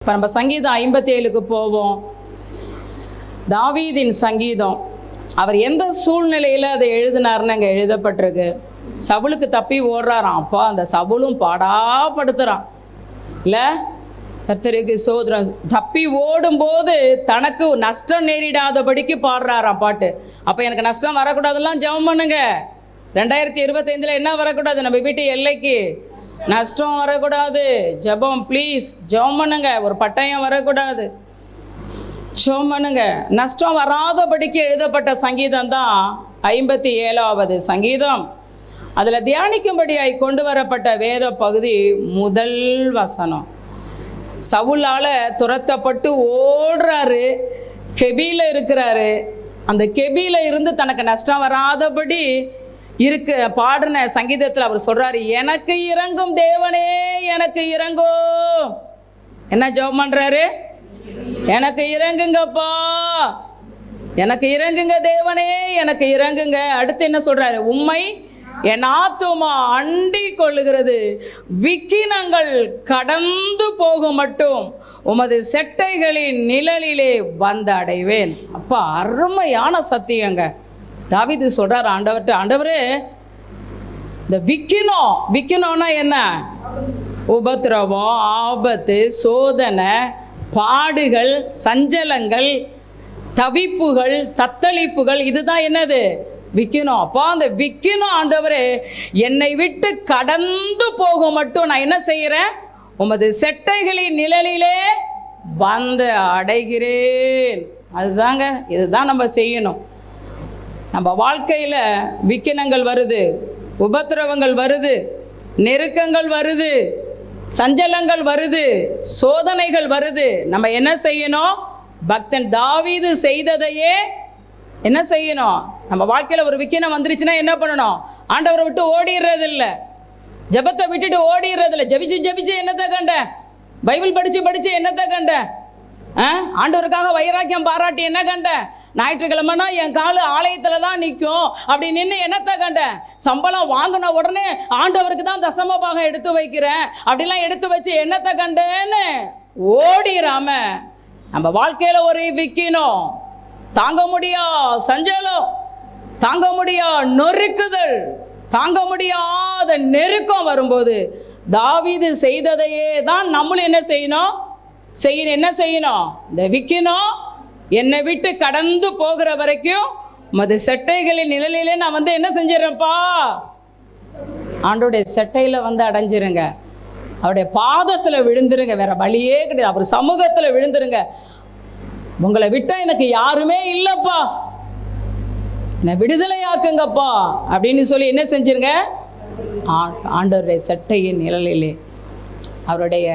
இப்போ நம்ம சங்கீதம் 57க்கு போவோம். தாவீதின் சங்கீதம். அவர் எந்த சூழ்நிலையில் அதை எழுதினார்னு அங்கே எழுதப்பட்டிருக்கு. சவுலுக்கு தப்பி ஓடுறாராம். அப்பா அந்த சவுலும் பாடாப்படுத்துகிறான் இல்லை? கர்த்தருக்கு ஸ்தோத்திரம். தப்பி ஓடும்போது தனக்கு நஷ்டம் நேரிடாதபடிக்கு பாடுறாராம் பாட்டு. அப்போ எனக்கு நஷ்டம் வரக்கூடாதுலாம் ஜெபம் பண்ணுங்க. 2025 என்ன வரக்கூடாது? நம்ம வீட்டு எல்லைக்கு நஷ்டம் வரக்கூடாது. ஜெபம் ப்ளீஸ், ஜெபம் பண்ணுங்க. ஒரு பட்டயம் வரக்கூடாது, ஜெபம் பண்ணுங்க. நஷ்டம் வராதபடிக்கு எழுதப்பட்ட சங்கீதம் தான் 57வது சங்கீதம். அதில் தியானிக்கும்படியாய் கொண்டு வரப்பட்ட வேத பகுதி முதல் வசனம். சவுலால் துரத்தப்பட்டு ஓடுறாரு, கெபியில் இருக்கிறாரு. அந்த கெபியில் இருந்து தனக்கு நஷ்டம் வராதபடி பாடின சங்கீதத்தில் அவர் சொல்றாரு, எனக்கு இறங்கும் தேவனே எனக்கு இறங்கும். என்ன ஜெபம் பண்றாரு? எனக்கு இறங்குங்கப்பா, எனக்கு இறங்குங்க தேவனே, எனக்கு இறங்குங்க. அடுத்து என்ன சொல்றாரு? உம்மை என் ஆத்துமா அண்டி கொள்ளுகிறது, விக்கினங்கள் கடந்து போகும் மட்டும் உமது செட்டைகளின் நிழலிலே வந்து அடைவேன். அப்பா அருமையான சத்தியங்க. தாவீது சொல்றார் ஆண்டவர்கிட்ட, ஆண்டவரே இந்த விக்கினம்னா என்ன? உபத்திரவம், ஆபத்து, சோதனை, பாடுகள், சஞ்சலங்கள், தவிப்புகள், தத்தளிப்புகள், இதுதான் என்னது? விக்கினம். அப்பா அந்த விக்கினம் ஆண்டவரே என்னை விட்டு கடந்து போக மட்டும் நான் என்ன செய்கிறேன்? உமது செட்டைகளின் நிழலிலே வந்து அடைகிறேன். அதுதாங்க, இதுதான் நம்ம செய்யணும். நம்ம வாழ்க்கையில் விக்கினங்கள் வருது, உபத்திரவங்கள் வருது, நெருக்கங்கள் வருது, சஞ்சலங்கள் வருது, சோதனைகள் வருது. நம்ம என்ன செய்யணும்? பக்தன் தாவீது செய்ததையே என்ன செய்யணும்? நம்ம வாழ்க்கையில் ஒரு விக்கினம் வந்துருச்சுன்னா என்ன பண்ணணும்? ஆண்டவரை விட்டு ஓடிடுறது இல்லை, ஜபத்தை விட்டுட்டு ஓடிடுறது இல்லை. ஜபிச்சு என்னத்தை கண்ட? பைபிள் படித்து என்னத்தை கண்ட? ஆண்டவருக்காக வைராக்கியம் பாராட்டி என்ன கண்ட? ஞாயிற்றுக்கிழமைனா என் காலு ஆலயத்தில் தான் நிற்கும் அப்படி நின்று என்னத்தை கண்ட? சம்பளம் வாங்கின உடனே ஆண்டவருக்கு தான் தசம பாகம் எடுத்து வைக்கிறேன் அப்படிலாம் எடுத்து வச்சு என்னத்தை கண்டேன்னு ஓடிராம நம்ம வாழ்க்கையில் ஒரு விக்கினம், தாங்க முடியா சஞ்சலம், தாங்க முடியா நொறுக்குதல், தாங்க முடியாத நெருக்கம் வரும்போது தாவீது செய்ததையே தான் நம்மளும் என்ன செய்யணும்? என்ன செய்யணும்? இந்த விக்கினம் என்னை விட்டு கடந்து போகிற வரைக்கும் மது செட்டைகளின் நிழலிலே நான் என்ன செஞ்சிடறேன்ப்பா? ஆண்டோடைய செட்டையில் அடைஞ்சிருங்க, அவருடைய பாதத்தில் விழுந்துருங்க. வேற வழியே கிடையாது. அவர் சமூகத்தில் விழுந்துருங்க. உங்களை விட்டா எனக்கு யாருமே இல்லைப்பா, என்னை விடுதலையாக்குங்கப்பா அப்படின்னு சொல்லி என்ன செஞ்சிருங்க? ஆண்டவருடைய செட்டையின் நிழலிலே அவருடைய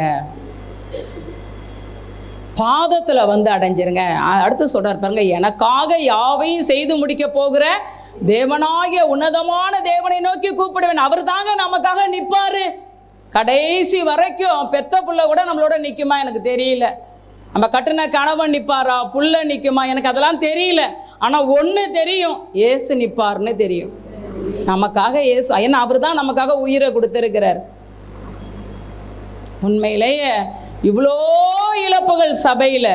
பாதத்தில் அடைஞ்சிருங்க. அடுத்து சொல்றார் பாருங்க, எனக்காக யாவையும் செய்து முடிக்க போகிற தேவனாகிய உன்னதமான தேவனை நோக்கி கூப்பிடுவேன். அவர் தாங்க நமக்காக நிற்பாரு கடைசி வரைக்கும். பெத்த புள்ள கூட நம்மளோட நிற்குமா எனக்கு தெரியல. நம்ம கட்டின கணவன் நிற்பாரா, புள்ள நிற்குமா எனக்கு அதெல்லாம் தெரியல. ஆனால் ஒன்று தெரியும், ஏசு நிற்பார்னு தெரியும். நமக்காக ஏசு, ஏன்னா அவர் தான் நமக்காக உயிரை கொடுத்துருக்கிறார். உண்மையிலேயே இவ்வளோ இழப்புகள் சபையில்,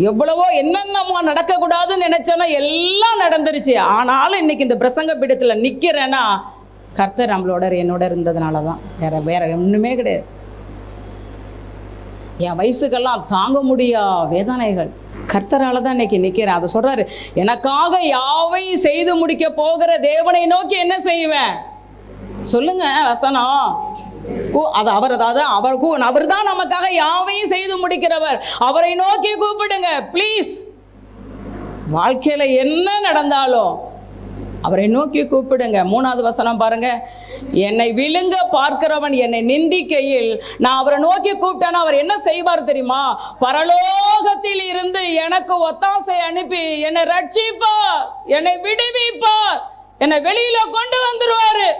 எவ்வளவோ என்னென்னமோ நடக்கக்கூடாதுன்னு நினைச்சோன்னா எல்லாம் நடந்துருச்சு. ஆனாலும் இன்னைக்கு இந்த பிரசங்க பீடத்தில் நிற்கிறேன்னா கர்த்தர் நம்மளோட என்னோட இருந்ததுனால தான், வேற ஒன்றுமே கிடையாது. என் வயசுக்கெல்லாம் தாங்க முடியா வேதனைகள் கர்த்தரால தான் இன்னைக்கு நிற்கிறேன். அதை சொல்றாரு, எனக்காக யாவையும் செய்து முடிக்க போகிற தேவனை நோக்கி என்ன செய்வேன்? சொல்லுங்க வசனம். அவர் தான் நமக்காக யாவையும் செய்து முடிக்கிறவர். அவரை நோக்கி கூப்பிடுங்க ப்ளீஸ். வாழ்க்கையில என்ன நடந்தாலும் அவரை நோக்கி கூப்பிடுங்க. 3வது வசனம் பாருங்க, என்னை விழுங்க பார்க்கிறவன் என்னை நிந்திக்கையில் நான் அவரை நோக்கி கூப்பிட்டேன்னா அவர் என்ன செய்வார் தெரியுமா? பரலோகத்தில் இருந்து எனக்கு ஒத்தாசை அனுப்பி என்னை ரட்சிப்பார், என்னை விடுவிப்பார், என்னை வெளியில கொண்டு வந்துருவாரு.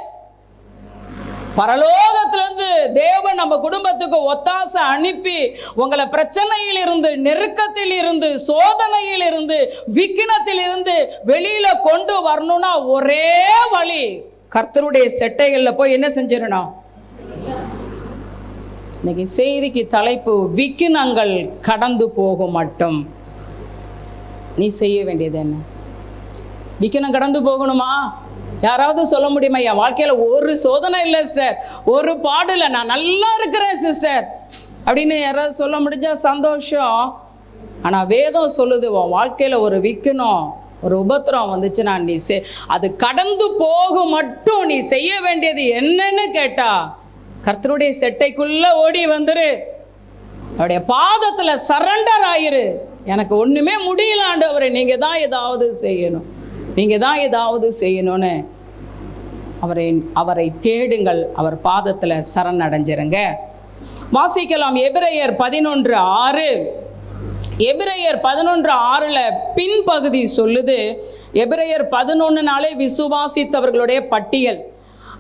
பரலோகத்திலிருந்து தேவன் நம்ம குடும்பத்துக்கு ஒத்தாசை அனுப்பி உங்களை பிரச்சனையில் இருந்து, நெருக்கத்தில் இருந்து, சோதனையில் இருந்து, விக்கினத்தில் இருந்து வெளியில கொண்டு வரணும்னா ஒரே வழி, கர்த்தருடைய செட்டைகள்ல போய் என்ன செஞ்சிடணும்? இன்னைக்கு செய்திக்கு தலைப்பு விக்கினங்கள் கடந்து போகும் மட்டும் நீ செய்ய வேண்டியது என்ன? விக்கினம் கடந்து போகணுமா? யாராவது சொல்ல முடியுமா? என் வாழ்க்கையில் ஒரு சோதனை இல்லை சிஸ்டர், ஒரு பாடு இல்லை, நான் நல்லா இருக்கிறேன் சிஸ்டர் அப்படின்னு யாராவது சொல்ல முடிஞ்சா சந்தோஷம். ஆனால் வேதம் சொல்லுது, உன் வாழ்க்கையில் ஒரு விக்கினம், ஒரு உபத்திரம் வந்துச்சுன்னா நீ அது கடந்து போக மட்டும் நீ செய்ய வேண்டியது என்னன்னு கேட்டா, கர்த்தருடைய செட்டைக்குள்ள ஓடி வந்துரு, அவருடைய பாதத்துல சரண்டர் ஆயிரு. எனக்கு ஒண்ணுமே முடியல ஆண்டவரே, நீங்க தான் ஏதாவது செய்யணும், நீங்க தான் ஏதாவது செய்யணும்னு அவரை தேடுங்கள், அவர் பாதத்துல சரணடைஞ்சிருங்க. வாசிக்கலாம் எபிரெயர் 11:6. எபிரெயர் 11:6 பின்பகுதி சொல்லுது. எபிரெயர் 11 விசுவாசித்தவர்களுடைய பட்டியல்.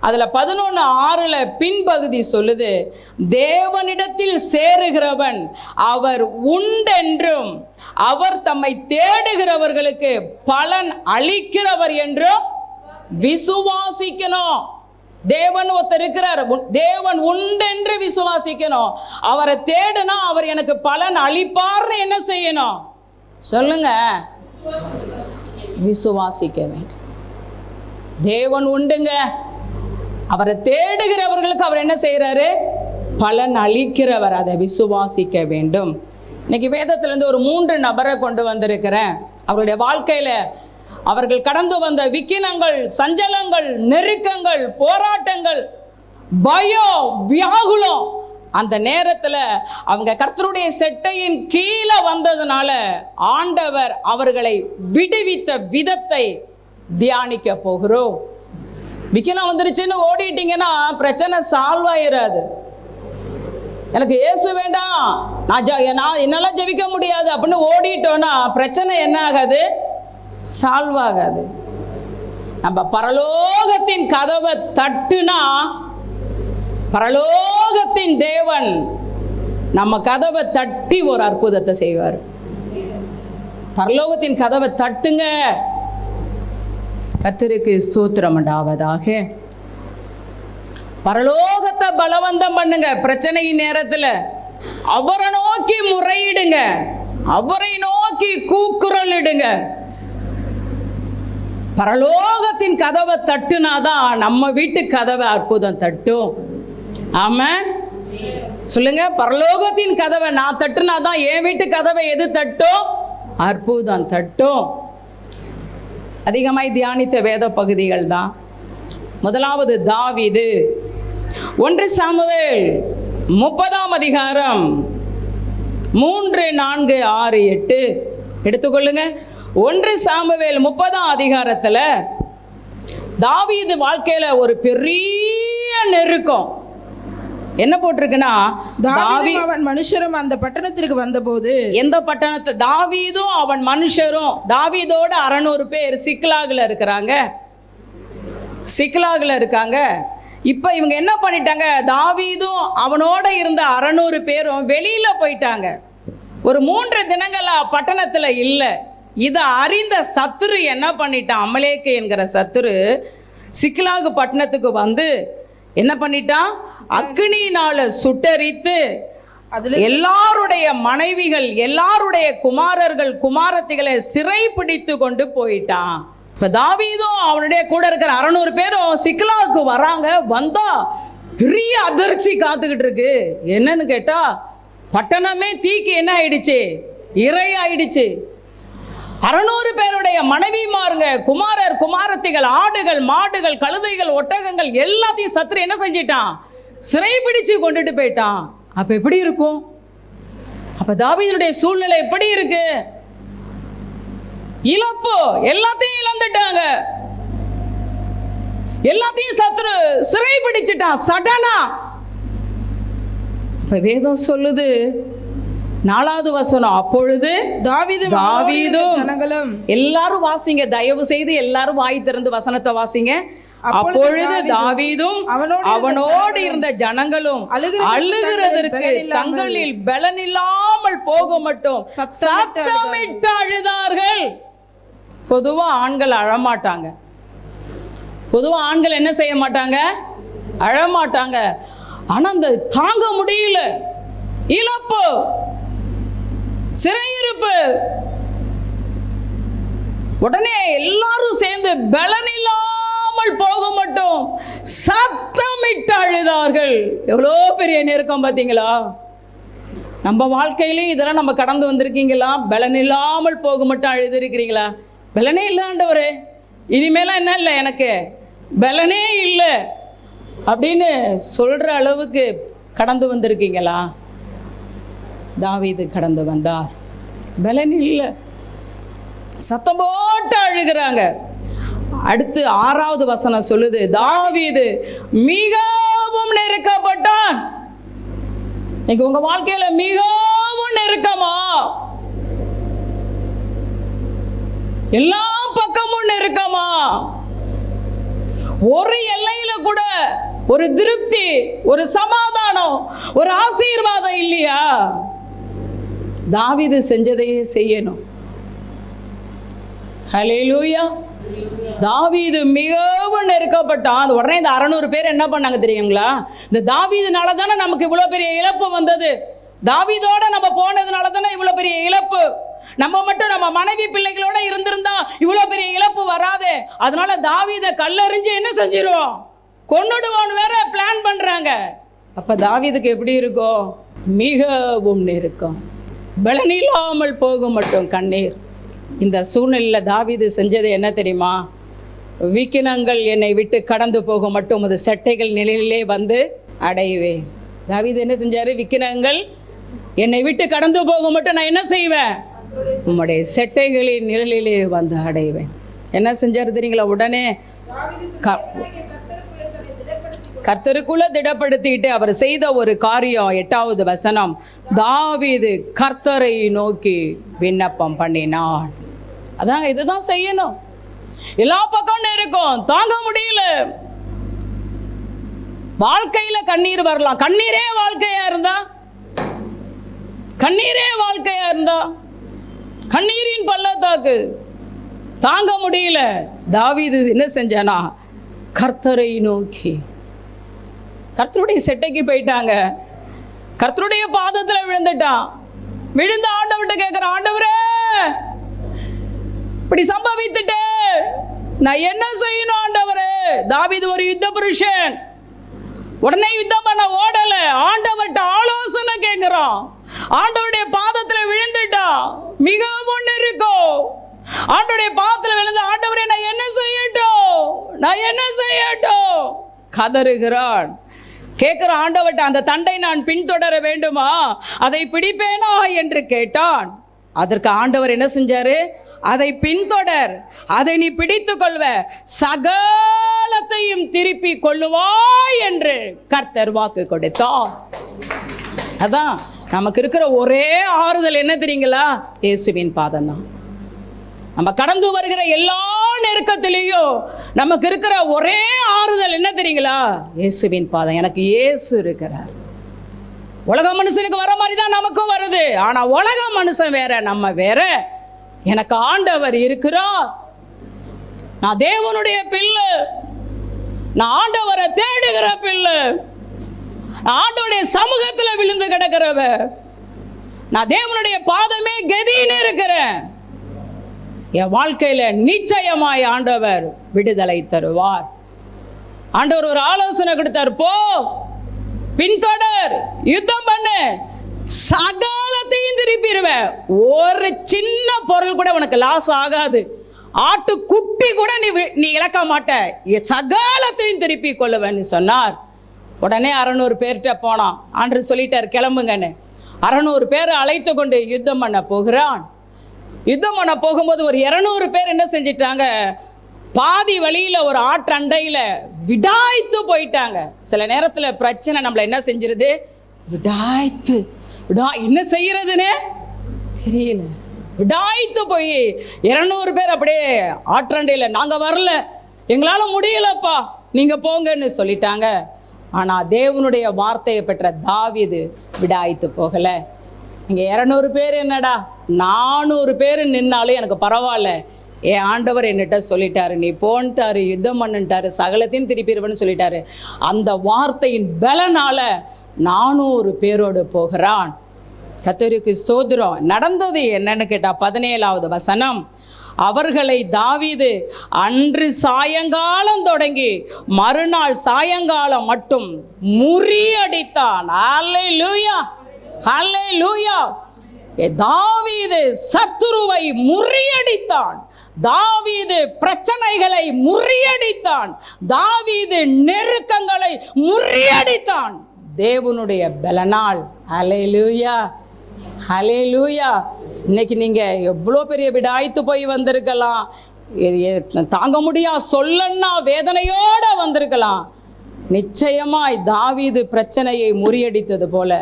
அதுல 11:6 பின்பகுதி சொல்லுது, தேவனிடத்தில் சேருகிறவன் அவர் உண்டென்றும் அவர் தம்மை தேடுகிறவர்களுக்கு பலன் அளிக்கிறவர் என்றும் விசுவாசிக்கணும். தேவன் ஒருத்தர் இருக்கிறார், தேவன் உண்டென்று விசுவாசிக்கணும். அவரை தேடுனா அவர் எனக்கு பலன் அளிப்பார்னு என்ன செய்யணும் சொல்லுங்க? விசுவாசிக்க வேண்டும். தேவன் உண்டுங்க, அவரை தேடுகிறவர்களுக்கு அவர் என்ன செய்யறாரு? பலன் அளிக்கிறவர். அதை விசுவாசிக்க வேண்டும். இன்னைக்கு வேதத்திலிருந்து ஒரு 3 நபரை கொண்டு வந்திருக்கிறேன். அவருடைய வாழ்க்கையில அவர்கள் கடந்து வந்த விக்கினங்கள், சஞ்சலங்கள், நெருக்கங்கள், போராட்டங்கள், பயம், வியாகுலம், அந்த நேரத்தில் அவங்க கர்த்தருடைய செட்டையின் கீழே வந்ததுனால ஆண்டவர் அவர்களை விடுவித்த விதத்தை தியானிக்க போகிறோம். விக்கினம் வந்துருச்சுன்னு ஓடிட்டீங்கன்னா பிரச்சனை சால்வ் ஆயிராது. எனக்கு இயேசு வேண்டாம், நான் என்னால ஜெபிக்க முடியாது அப்படின்னு ஓடிட்டோன்னா பிரச்சனை என்ன ஆகாது? சால்வ் ஆகாது. நம்ம பரலோகத்தின் கதவை தட்டுனா பரலோகத்தின் தேவன் நம்ம கதவை தட்டி ஒரு அற்புதத்தை செய்வார். பரலோகத்தின் கதவை தட்டுங்க. கர்த்தருக்கு ஸ்தோத்திரம் உண்டாவதாக. பரலோகத்தை பலவந்தம் பண்ணுங்க. பிரச்சனையின் நேரத்தில் அவரை நோக்கி முறையிடுங்க, அவரை நோக்கி கூக்குரலிடுங்க. பரலோகத்தின் கதவை தட்டுனாதான் நம்ம வீட்டு கதவை அற்புதம் தட்டும். ஆமென் சொல்லுங்க. பரலோகத்தின் கதவை நான் தட்டுனாதான் என் வீட்டு கதவை எது தட்டும்? அற்புதம் தட்டும். அதிகமாய் தியானித்த வேத பகுதிகள் தான். முதலாவது தாவீது. 1 சாமுவேல் 30 3, 4, 6, 8 எடுத்துக்கொள்ளுங்க. 1 சாமுவேல் 30 தாவீது வாழ்க்கையில ஒரு பெரிய நெருக்கம். என்ன போட்டிருக்குன்னா, அவன் மனுஷரும் அந்த பட்டணத்திற்கு வந்தபோது, எந்த பட்டணத்தை? தாவீதும் அவன் மனுஷரும். தாவீதோட 600 பேர் சிக்லாகில் இருக்காங்க. இப்போ இவங்க என்ன பண்ணிட்டாங்க? தாவீதும் அவனோட இருந்த 600 பேரும் வெளியில போயிட்டாங்க. ஒரு 3 தினங்களா பட்டணத்தில் இல்லை. இதை அறிந்த சத்துரு என்ன பண்ணிட்டான்? அமலேக்கு என்கிற சத்துரு சிக்லாகு பட்டணத்துக்கு வந்து என்ன பண்ணிட்டான்? அக்னியினால சுட்டரித்து எல்லாருடைய மனைவிகள், எல்லாருடைய குமாரர்கள், குமாரத்திகளை சிறை பிடித்து கொண்டு போயிட்டான். இப்ப தாவீதும் அவனுடைய கூட இருக்கிற 600 பேரும் சிக்லாவுக்கு வராங்க. வந்தா பெரிய அதிர்ச்சி காத்துக்கிட்டு இருக்கு. என்னன்னு கேட்டா, பட்டணமே தீக்கு என்ன ஆயிடுச்சு? இறை ஆயிடுச்சு. 600 பேருடைய மனைவிமாருங்க, குமாரர், குமாரத்திகள், ஆடுகள், மாடுகள், கழுதைகள், ஒட்டகங்கள் எல்லாத்தையும் சத்துரு என்ன செஞ்சிட்டான்? சிறை பிடிச்சு கொண்டுட்டு போயிட்டான். அப்ப எப்படி இருக்கும்? அப்ப தாவீதுடைய சூழ்நிலை எப்படி இருக்கு? இழப்பு. எல்லாத்தையும் இழந்துட்டாங்க. எல்லாத்தையும் சத்துரு சிறை பிடிச்சிட்டான் சடனா. இப்ப வேதம் சொல்லுது 4வது வசனம், அப்பொழுது தாவீதும் ஜனங்களும், எல்லாரும் வாசிங்க தயவு செய்து, எல்லாரும் வாய் திறந்து வசனத்தை வாசிங்க. அப்பொழுது தாவீதும் அவனோடு இருந்த ஜனங்களும் அழுகிறதற்கு தங்களில் பலன் இல்லாமல் போக மட்டும் சத்தமிட்டு அழுதார்கள். பொதுவா ஆண்கள் அழமாட்டாங்க. பொதுவா ஆண்கள் என்ன செய்ய மாட்டாங்க? அழமாட்டாங்க. ஆனா அந்த தாங்க முடியல, இழப்பு, சிறையிருப்பு. உடனே எல்லாரும் சேர்ந்து பலனில்லாமல் போக மட்டும் சத்தமிட்டு அழுதார்கள். எவ்வளோ பெரிய நெருக்கம் பார்த்தீங்களா? நம்ம வாழ்க்கையிலேயும் இதெல்லாம் நம்ம கடந்து வந்திருக்கீங்களா? பலனில்லாமல் போக மட்டும் அழுது இருக்கிறீங்களா? பலனே இல்லை ஆண்டவரே, இனிமேலாம் என்ன இல்லை, எனக்கு பலனே இல்லை அப்படின்னு சொல்ற அளவுக்கு கடந்து வந்திருக்கீங்களா? தாவீது கடந்து வந்தார். பலன் இல்லை, சத்தம் போட்டு அழுகிறாங்க. அடுத்து 6வது வசனம் சொல்லுது, தாவீது மிகவும் நெருக்கப்பட்டான். இன்னைக்கு உங்க வாழ்க்கையில மிகவும் நெருக்கமா? எல்லா பக்கமும் நெருக்கமா? ஒரு எல்லையில கூட ஒரு திருப்தி, ஒரு சமாதானம், ஒரு ஆசீர்வாதம் இல்லையா? தாவீது செஞ்சதையே செய்யணும். ஹல்லேலூயா. தாவீது மிகவும் நெருக்கப்பட்டான். உடனே இந்த 600 பேர் என்ன பண்ணாங்க தெரியுங்களா? இந்த தாவீதுனால தானே நமக்கு இவ்வளோ பெரிய இழப்பு வந்தது. தாவீதோட நம்ம போனதுனால தானே இவ்வளோ பெரிய இழப்பு. நம்ம மட்டும் நம்ம மனைவி பிள்ளைகளோட இருந்திருந்தா இவ்வளோ பெரிய இழப்பு வராது. அதனால தாவீதை கல்லறிஞ்சு என்ன செஞ்சிருவோம், கொன்னுடுவோன்னு வேற பிளான் பண்றாங்க. அப்ப தாவீதுக்கு எப்படி இருக்கும்? மிகவும் நெருக்கம், பலனில்லாமல் போக மட்டும் கண்ணீர். இந்த சூழ்நிலையில் தாவீது செஞ்சது என்ன தெரியுமா? விக்கினங்கள் என்னை விட்டு கடந்து போக மட்டும் உமது செட்டைகள் நிலையிலே வந்து அடைவேன். தாவீது என்ன செஞ்சாரு? விக்கினங்கள் என்னை விட்டு கடந்து போக மட்டும் நான் என்ன செய்வேன்? உம்முடைய செட்டைகளின் நிழலிலே வந்து அடைவேன். என்ன செஞ்சாரு தெரியுங்களா? உடனே கர்த்தருக்குள்ள திடப்படுத்திட்டு அவர் செய்த ஒரு காரியம், 8வது வசனம், தாவீது கர்த்தரை நோக்கி விண்ணப்பம் பண்ணினான். அதாங்க, இதுதான் செய்யணும். எல்லா பக்கம் இருக்கும், தாங்க முடியல. வாழ்க்கையில கண்ணீர் வரலாம். கண்ணீரே வாழ்க்கையா இருந்தா, கண்ணீரே வாழ்க்கையா இருந்தா, கண்ணீரின் பள்ளத்தாக்கு தாங்க முடியல. தாவீது என்ன செஞ்சானா? கர்த்தரை நோக்கி, கர்த்தருடைய செட்டைக்கு போயிட்டாங்க. கர்த்தருடைய பாதத்தில் விழுந்துட்டான். விழுந்த ஆண்டவர்கிட்ட கேட்கிற, ஆண்டவரே இப்படி சம்பவித்துட்டே நான் என்ன செய்யணும் ஆண்டவரே? தாவீது ஒரு யுத்த புருஷன். உடனே யுத்தம் பண்ண ஓடல, ஆண்டவர்கிட்ட ஆலோசனை கேட்கிறான். ஆண்டவருடைய பாதத்தில் விழுந்துட்டான். மிகவும் நெருக்கம். ஆண்டவருடைய பாதத்தில் விழுந்து, ஆண்டவரே நான் என்ன செய்யட்டும், நான் என்ன செய்யட்டும் கதறுகிறான். கேட்கிற ஆண்டவர்கிட்ட, அந்த தண்டை நான் பின்தொடர வேண்டுமா, அதை பிடிப்பேனா என்று கேட்டான். அதற்கு ஆண்டவர் என்ன செஞ்சாரு? அதை பின்தொடர், அதை நீ பிடித்து கொள்வ, சகலத்தையும் திருப்பி கொள்ளுவாய் என்று கர்த்தர் வாக்கு கொடுத்தார். அதான் நமக்கு இருக்கிற ஒரே ஆறுதல் என்ன தெரியுங்களா? இயேசுவின் பாதம் தான். நம்ம கடந்து வருகிற எல்லா நெருக்கத்திலையும் நமக்கு இருக்கிற ஒரே ஆறுதல் என்ன தெரியுங்களா? இயேசுவின் பாதம். எனக்கு இயேசு இருக்கிறார். உலக மனுஷனுக்கு வர மாதிரி தான் நமக்கும் வருது. ஆனா உலக மனுஷன் வேற, நம்ம வேற. எனக்கு ஆண்டவர் இருக்கிறார். நான் தேவனுடைய பிள்ளை. நான் ஆண்டவரை தேடுகிற பிள்ளை. நான் ஆண்டவருடைய சமூகத்தில் விழுந்து கிடக்கிறவ. நான் தேவனுடைய பாதமே கதின்னு இருக்கிறேன். என் வாழ்க்கையில நிச்சயமாய் ஆண்டவர் விடுதலை தருவார். ஆண்டவர் ஒரு ஆலோசனை கொடுத்தார், போ, பின்தொடர், யுத்தம் பண்ணு, சகலத்தையும் திருப்பிடுவ. ஒரு சின்ன பொருள் கூட உனக்கு லாஸ் ஆகாது. ஆட்டு குட்டி கூட நீ இழக்க மாட்ட. சகலத்தையும் திருப்பி கொள்ளுவேன்னு சொன்னார். உடனே 600 பேர்கிட்ட போனான். ஆண்டவர் சொல்லிட்டார், கிளம்புங்கன்னு. 600 பேரை அழைத்து கொண்டு யுத்தம் பண்ண போகிறான். யுத்தம் பண்ண போகும்போது ஒரு 200 பேர் என்ன செஞ்சிட்டாங்க? பாதி வழியில ஒரு ஆற்றண்டையில விடாய்த்து போயிட்டாங்க. சில நேரத்தில் பிரச்சனை நம்மளை என்ன செஞ்சிருது? விடாய்த்து என்ன செய்யறதுன்னு தெரியல. விடாய்த்து போய் 200 பேர் அப்படியே ஆற்றண்டையில, நாங்க வரல, எங்களால முடியலப்பா, நீங்க போங்கன்னு சொல்லிட்டாங்க. ஆனா தேவனுடைய வார்த்தையை பெற்ற தாவீது விடாய்த்து போகல. இங்க 200 பேர் என்னடா, 400 பேர் நின்னாலும் எனக்கு பரவாயில்ல, என் ஆண்டவர் என்னிட்ட சொல்லிட்டாரு, நீ போன்ட்டாரு, யுத்தம் பண்ணுன்ட்டாரு, சகலத்தையும் திருப்பிடுவேன்னு சொல்லிட்டாரு. அந்த வார்த்தையின் பலனால 400 பேரோடு போகிறான். கர்த்தருக்கு ஸ்தோத்திரம். நடந்தது என்னன்னு கேட்டா 17வது வசனம், அவர்களை தாவீது அன்று சாயங்காலம் தொடங்கி மறுநாள் சாயங்காலம் மட்டும் முறியடித்தான். ஹல்லேலூயா, ஹல்லேலூயா. தாவீது சத்துருவை முறியடித்தான். தாவீது பிரச்சனைகளை முறியடித்தான். தாவீது நெருக்கங்களை முறியடித்தான் தேவனுடைய பலனால். ஹல்லேலூயா, ஹல்லேலூயா. இன்னைக்கு நீங்கள் எவ்வளோ பெரிய விடாய்த்து போய் வந்திருக்கலாம், தாங்க முடியா சொல்லன்னா வேதனையோடு வந்திருக்கலாம். நிச்சயமாய் தாவீது பிரச்சனையை முறியடித்தது போல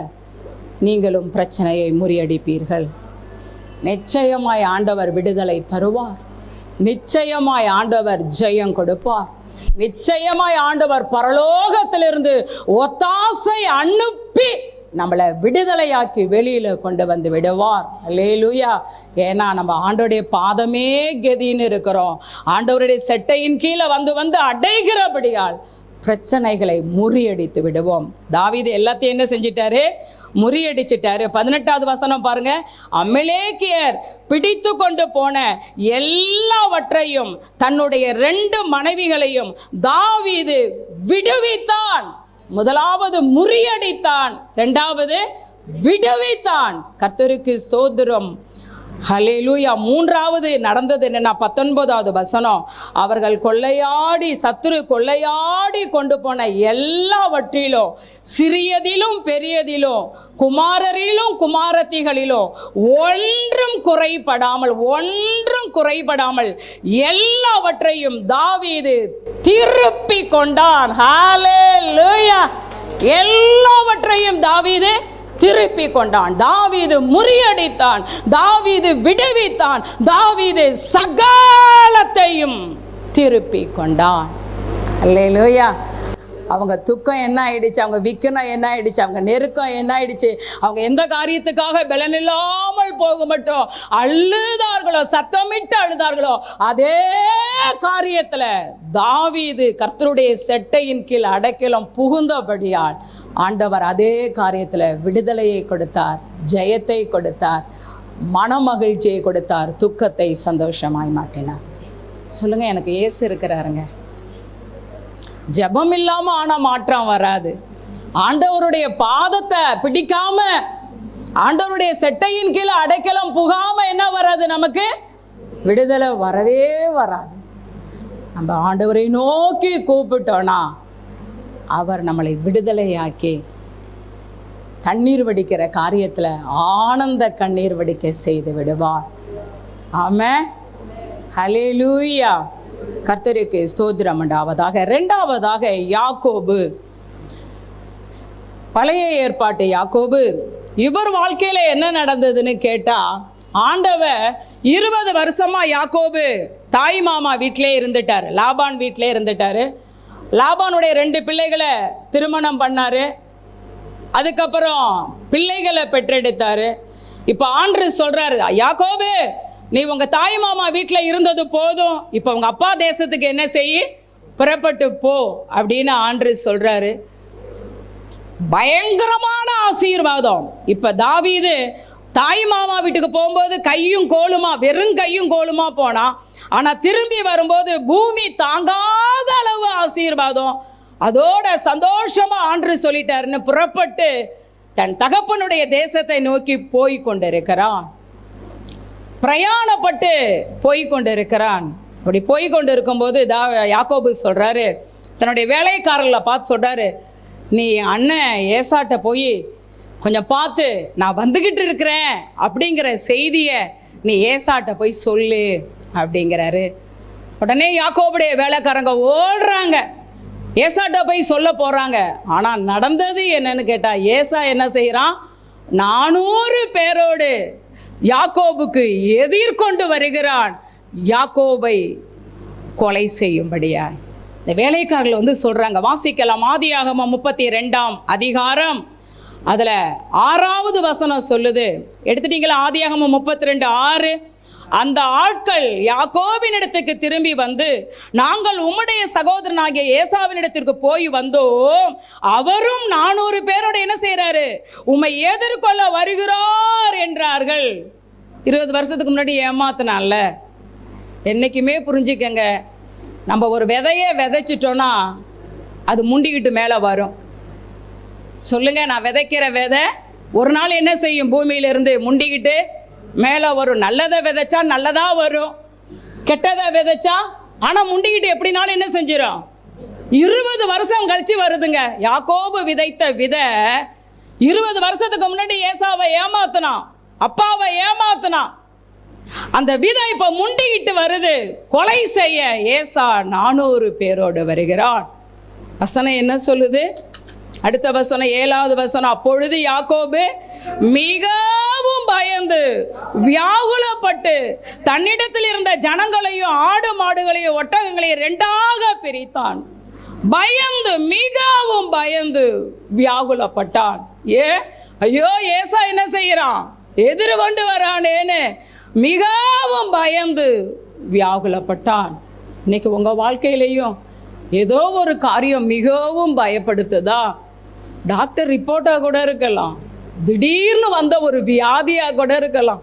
நீங்களும் பிரச்சனையை முறியடிப்பீர்கள். நிச்சயமாய் ஆண்டவர் விடுதலை தருவார். நிச்சயமாய் ஆண்டவர் ஜெயம் கொடுப்பார். நிச்சயமாய் ஆண்டவர் பரலோகத்திலிருந்து ஒத்தாசை அனுப்பி நம்மளை விடுதலையாக்கி வெளியில கொண்டு வந்து விடுவார். அல்லேலூயா. ஏன்னா நம்ம ஆண்டவருடைய பாதமே கதின்னு இருக்கிறோம். ஆண்டவருடைய செட்டையின் கீழே வந்து வந்து அடைகிறபடியால் பிரச்சனைகளை முறியடித்து விடுவோம். தாவீது எல்லாத்தையும் என்ன செஞ்சிட்டாரு? முறியடிச்சிட்டாரு. 18வது வசனம் பாருங்க, அமலேக்கியர் பிடித்து கொண்டு போன எல்லாவற்றையும் தன்னுடைய 2 மனைவிகளையும் தாவீது விடுவித்தான். முதலாவது முறியடித்தான், 2வது விடுவித்தான். கர்த்தருக்கு ஸ்தோத்திரம். ஹல்லேலூயா. 3வது நடந்தது என்னன்னா 19வது வசனம், அவர்கள் கொள்ளையாடி சத்துரு கொள்ளையாடி கொண்டு போன எல்லாவற்றிலும் சிறியதிலும் பெரியதிலும் குமாரரிலும் குமாரத்திகளிலும் ஒன்றும் குறைபடாமல் எல்லாவற்றையும் தாவீது திருப்பி கொண்டான். ஹல்லேலூயா. எல்லாவற்றையும் தாவீது திருப்பி கொண்டான். தாவீது முறியடித்தான். தாவீது விடுவித்தான். தாவீது சகலத்தையும் திருப்பி கொண்டான். அல்லேலூயா. அவங்க துக்கம் என்ன ஆயிடுச்சு, அவங்க விக்கனம் என்ன ஆயிடுச்சு, அவங்க நெருக்கம் என்ன ஆயிடுச்சு, அவங்க எந்த காரியத்துக்காக பலனில்லாமல் போக மட்டும் அழுதார்களோ, சத்தமிட்டு அழுதார்களோ, அதே காரியத்தில் தாவீது கர்த்தருடைய செட்டையின் கீழ் அடைக்கலம் புகுந்தபடியால் ஆண்டவர் அதே காரியத்தில் விடுதலையை கொடுத்தார், ஜெயத்தை கொடுத்தார், மனமகிழ்ச்சியை கொடுத்தார், துக்கத்தை சந்தோஷமாய் மாற்றினார். சொல்லுங்க, எனக்கு இயேசு இருக்கிறாருங்க. ஜெபம் இல்லாம ஆனா மாற்றம் வராது. ஆண்டவருடைய பாதத்தை பிடிக்காம, ஆண்டவருடைய செட்டையின் கீழே அடைக்கலம் புகாம என்ன வராது? நமக்கு விடுதலை வரவே வராது. நம்ம ஆண்டவரை நோக்கி கூப்பிட்டோன்னா அவர் நம்மளை விடுதலையாக்கி கண்ணீர் வடிக்கிற காரியத்தில் ஆனந்த கண்ணீர் வடிக்க செய்து விடுவார். ஆமென். ஹல்லேலூயா. கர்த்தருக்கு ஸ்தோத்திரம் உண்டாவதாக. 2வது யாக்கோபு, பழைய ஏற்பாட்டு யாக்கோபு. இவர் வாழ்க்கையில என்ன நடந்ததுன்னு கேட்டா, ஆண்டவர் 20 வருஷமா யாக்கோபு தாய் மாமா வீட்டிலே இருந்துட்டாரு, லாபான் வீட்டிலே இருந்துட்டாரு. லாபானுடைய 2 பிள்ளைகளை திருமணம் பண்ணாரு. அதுக்கப்புறம் பிள்ளைகளை பெற்றெடுத்தாரு. இப்போ ஆண்டவர் சொல்றாரு, யாக்கோபு, நீ உங்க தாய் மாமா வீட்டில் இருந்தது போதும், இப்போ உங்க அப்பா தேசத்துக்கு என்ன செய்ய, புறப்பட்டு போ அப்படின்னு ஆண்டவர் சொல்றாரு. பயங்கரமான ஆசீர்வாதம். இப்ப தாவீது தாய் மாமா வீட்டுக்கு போகும்போது கையும் கோலுமா, வெறும் கையும் கோலுமா போனா, ஆனா திரும்பி வரும்போது பூமி தாங்காத அளவு ஆசீர்வாதம். அதோட சந்தோஷமா ஆண்டவர் சொல்லிட்டாருன்னு புறப்பட்டு தன் தகப்பனுடைய தேசத்தை நோக்கி போய் கொண்டிருக்கிறான். பிரயாணப்பட்டு போய் கொண்டிருக்கிறான். அப்படி போய் கொண்டு இருக்கும்போது யாக்கோபு சொல்றாரு, தன்னுடைய வேலைக்காரர்களை பார்த்து சொல்றாரு, நீ அண்ணன் ஏசாட்ட போய் கொஞ்சம் பார்த்து நான் வந்துக்கிட்டு இருக்கிறேன் அப்படிங்கிற செய்தியை நீ ஏசாட்ட போய் சொல்லு அப்படிங்கிறாரு. உடனே யாக்கோபுடைய வேலைக்காரங்க ஓடுறாங்க, ஏசாட்ட போய் சொல்ல போகிறாங்க. ஆனால் நடந்தது என்னன்னு கேட்டால், ஏசா என்ன செய்கிறான், 400 பேரோடு யாக்கோபுக்கு எதிர்கொண்டு வருகிறான், யாக்கோபை கொலை செய்யும்படியா. இந்த வேலைக்காரர்கள் வந்து சொல்கிறாங்க, வாசிக்கலாம். ஆதியாகமம் 32ஆம் அதிகாரம் அதில் 6வது வசனம் சொல்லுது. எடுத்துட்டீங்களா? ஆதியாகமம் 32:6. அந்த ஆட்கள் யாக்கோபினிடத்துக்கு திரும்பி வந்து, நாங்கள் உம்முடைய சகோதரனாகிய ஏசாவினிடத்திற்கு போய் வந்தோம், அவரும் 400 பேரோட என்ன செய்யறாரு, உம்மை எதிர்கொள்ள வருகிறார் என்றார்கள். 20 வருஷத்துக்கு முன்னாடி ஏமாத்தினான்ல. என்னைக்குமே புரிஞ்சுக்கங்க, நம்ம ஒரு விதையை விதைச்சிட்டோன்னா அது முண்டிக்கிட்டு மேலே வரும். சொல்லுங்க, நான் விதைக்கிற விதை ஒரு நாள் என்ன செய்யும், பூமியிலிருந்து முண்டிக்கிட்டு மேலே வரும். நல்லதை விதைச்சா நல்லதாக வரும், கெட்டதை விதைச்சா ஆனால் முண்டிக்கிட்டு எப்படினாலும் என்ன செஞ்சிடும், 20 வருஷம் கழிச்சு வருதுங்க. யாக்கோபு விதைத்த விதை 20 வருஷத்துக்கு முன்னாடி ஏசாவை ஏமாத்தினான், அப்பாவை ஏமாத்தினான். அந்த விதை இப்ப முண்டிக்கிட்டு வருது. கொலை செய்ய ஏசா 400 பேரோடு வருகிறான். வசனம் என்ன சொல்லுது? அடுத்த வசனம் 7வது வசனம், அப்பொழுது யாக்கோபு மிகவும் பயந்து வியாகுலப்பட்டு தன்னிடத்தில் இருந்த ஜனங்களையும் ஆடு மாடுகளையும் ஒட்டகங்களையும் 2ஆக பிரித்தான். பயந்து, மிகவும் பயந்து வியாகுலப்பட்டான். ஐயோ, ஏசா என்ன செய்யறான், எதிர்கொண்டு வரானேன்னு மிகவும் பயந்து வியாகுலப்பட்டான். இன்னைக்கு உங்க வாழ்க்கையிலையும் ஏதோ ஒரு காரியம் மிகவும் பயப்படுத்துதா? டாக்டர் ரிப்போர்ட்டா கூட இருக்கலாம், திடீர்னு வந்த ஒரு வியாதியா கூட இருக்கலாம்,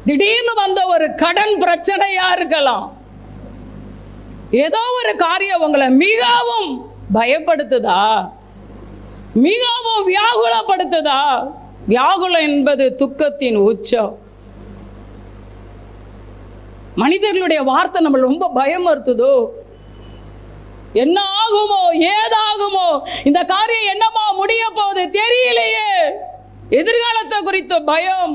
திடீர்னு வந்த ஒரு கடன் பிரச்சனையா இருக்கலாம். ஏதோ ஒரு காரியம் உங்களை மிகவும் பயப்படுத்துதா, மிகவும் வியாகுலப்படுத்துதா? வியாகுலம் என்பது துக்கத்தின் உச்சம். மனிதர்களுடைய வார்த்தை நம்ம ரொம்ப பயமுறுத்துதோ, என்ன ஆகுமோ, ஏதாகுமோ, இந்த காரியம் என்னமா முடிய போகுது தெரியலையே, எதிர்காலத்தை குறித்த பயம்.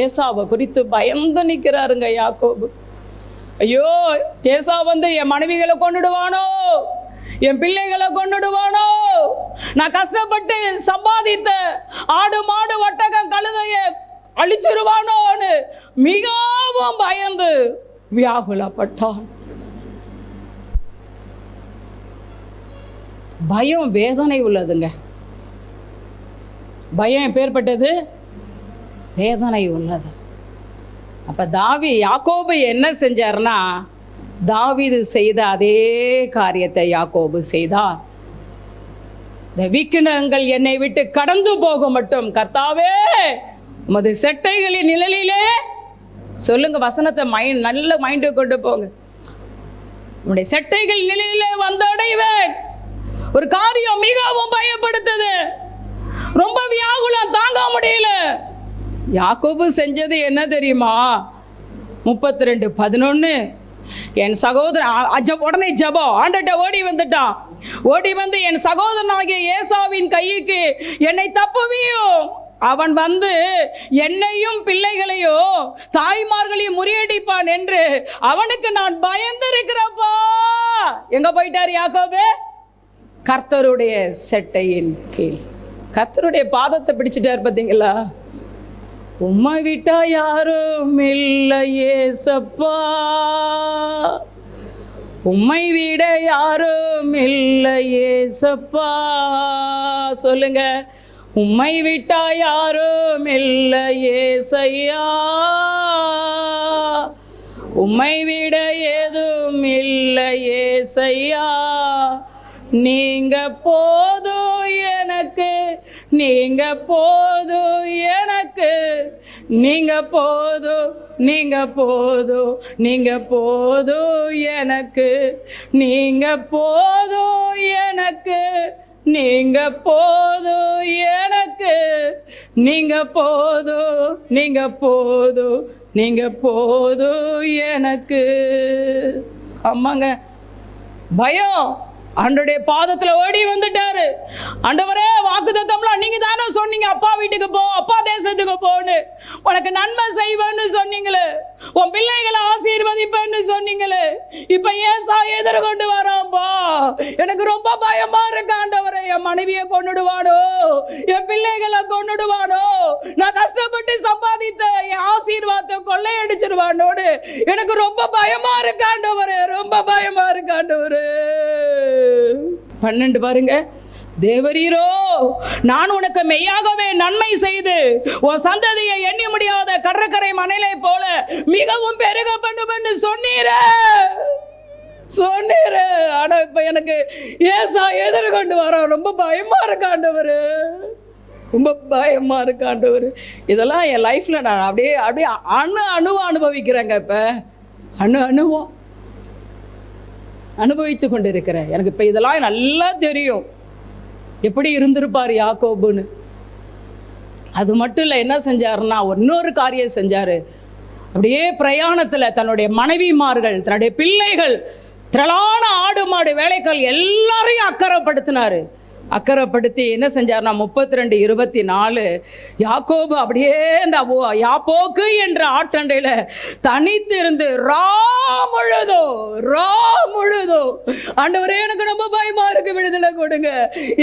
ஏசாவை குறித்து பயந்து நிற்கிறாருங்க யாக்கோபு. ஐயோ, ஏசா வந்து என் மனைவிகளை கொண்டுடுவானோ, என் பிள்ளைகளை கொண்டுடுவானோ, நான் கஷ்டப்பட்டு சம்பாதித்த ஆடு மாடு ஒட்டகம் கழுதைய அழிச்சிருவானோன்னு மிகவும் பயந்து வியாகுலப்பட்டான். பயம் வேதனை உள்ளதுங்க. பயம் எப்பேற்பட்டது? வேதனை உள்ளது. அப்ப யாக்கோபு என்ன செஞ்சார்னா, தாவீது செய்த அதே காரியத்தை யாக்கோபு செய்தார். இந்த விக்கினங்கள் என்னை விட்டு கடந்து போக மட்டும் கர்த்தாவே உமது செட்டைகளின் நிழலிலே, சொல்லுங்க வசனத்தை நல்ல மைண்டு கொண்டு போங்க, உன்னுடைய செட்டைகள் நிழலிலே வந்தடைவேன். ஒரு காரியம் மிகவும் பயப்படுத்துது, ரொம்ப வியாகுலம் தாங்க முடியல. யாக்கோபு செஞ்சது என்ன தெரியுமா? 32:11, என் சகோதரன் உடனே ஜெபம், ஆண்டட்ட ஓடி வந்துட்டான். ஓடி வந்து என் சகோதரனாகிய ஏசாவின் கைக்கு என்னை தப்புவியும், அவன் வந்து என்னையும் பிள்ளைகளையும் தாய்மார்களையும் முறியடிப்பான் என்று அவனுக்கு நான் பயந்திருக்கிறப்பா. எங்க போயிட்டார் யாக்கோபு? கர்த்தருடைய செட்டையின் கீழ், கர்த்தருடைய பாதத்தை பிடிச்சிட்டார். பார்த்தீங்களா? உம்மை விட்டா யாரும் இல்லையே சப்பா, உம்மை விட யாரும் இல்லையே சப்பா. சொல்லுங்க, உம்மை விட்டா யாரும் இல்லையே சையா, உம்மை விட ஏதும் இல்லையே சையா. நீங்க போதும் எனக்கு, நீங்க போதும் எனக்கு, நீங்க போதும், நீங்க போதும், நீங்க போதும் எனக்கு, நீங்க போதும் எனக்கு, நீங்க போதும் எனக்கு, நீங்க போதும், நீங்க போதும், நீங்க போதும் எனக்கு. ஆமாங்க, பயம் ஆண்டவருடைய பாதத்துல ஓடி வந்துட்டாரு. ஆண்டவரே, வாக்குத்தத்தம்லாம் நீங்க தானே சொன்னீங்க, அப்பா வீட்டுக்கு போ, அப்பா தேசத்துக்கு போன்னு, உனக்கு நன்மை செய்வேன்னு சொன்னீங்களே, உன் பிள்ளைகளை ஆசீர்வதிப்பேன்னு சொன்னீங்களே. இப்ப ஏசா எதிர்கொண்டு வரான்பா, எனக்கு ரொம்ப பயமா இருக்கு ஆண்டவரே. என் மனைவியை கொன்னுடுவானோ, என் பிள்ளைகளை கொன்னுடுவானோ, நான் கஷ்டப்பட்டு சம்பாதித்த என் ஆசீர்வாதத்தை கொள்ளையடிச்சிருவானோடு எனக்கு ரொம்ப பயமா இருக்கு ஆண்டவரே, ரொம்ப பயமா இருக்கு ஆண்டவரே. 12 பாருங்க, தேவரீரோ, நான் உனக்கு மெய்யாகவே நன்மை செய்து உன் சந்ததியை எண்ணி முடியாத கடற்கரை மணலை போல மிகவும் பெருக பண்ணுவேன்னு சொன்னீரே. ஆனா இப்ப எனக்கு ஏசா எதிர்கொண்டு வர ரொம்ப பயமா இருக்காண்டவர், ரொம்ப பயமா இருக்காண்டவர். இதெல்லாம் என் லைஃப்ல நான் அப்படியே அப்படியே அணுவா அனுபவிக்கிறேங்க. இப்ப அணுவா அனுபவிச்சு கொண்டு இருக்கிறேன். எனக்கு இப்ப இதெல்லாம் நல்லா தெரியும், எப்படி இருந்திருப்பார் யாக்கோபுன்னு. அது மட்டும் இல்லை, என்ன செஞ்சாருன்னா இன்னொரு காரியம் செஞ்சாரு. அப்படியே பிரயாணத்தில் தன்னுடைய மனைவிமார்கள், தன்னுடைய பிள்ளைகள், திரளான ஆடு மாடு வேலைக்கால் எல்லாரையும் அக்கறைப்படுத்தினாரு. அக்கறைப்படுத்தி என்ன செஞ்சார்னா 32:24 யாக்கோபு அப்படியே இந்த யாப்போக்கு என்ற ஆற்றண்டையில் தனித்து இருந்து ரா முழுதோ ஆண்டவரே எனக்கு ரொம்ப பயமா இருக்கு, விடுதலை கொடுங்க.